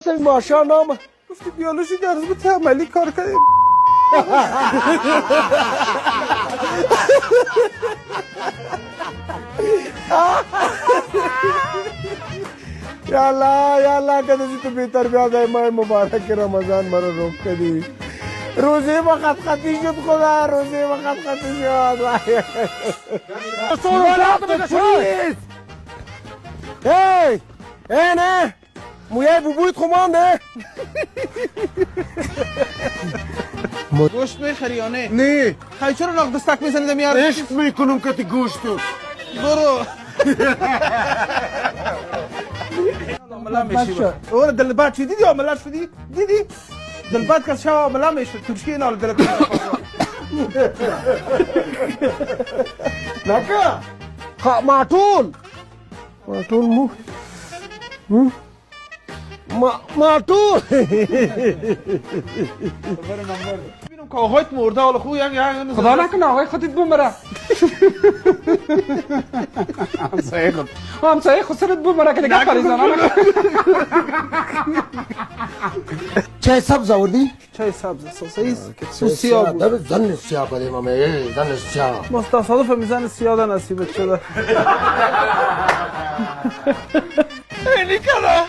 ماشا نام گفتی بیولوژی درس بود عملی کار کنیم. یالا کدی تو بیتر بیاد ماه مبارک رمضان مرا روک کدی روزی با خط خطی شد خدا روزی با خط خطی شد هی نه مویه بوبویت خمانده گوشت میخری یا نه؟ نه خیلی چرا نقد دستک میزنید میار؟ عشق میکنم که تی گوشتو برو عملا میشی اون دلبات چی دیدی عملا شدی؟ دیدی؟ دلبات که شما عملا میشه ترکیه نال دلبات نکه ماتون مو ماتون ببینم که آقایت مرده حالا خوب یک خدا نکنه آقای خودت بمره همسایه خود سرت بمره که دیگه پریزانه نکنه چای سبز آوردی؟ چای سبز سیاه سیاه بود داره زن سیاه بده مامه زن سیاه ما تصادف میزن سیاه نصیبت شده اینی کنه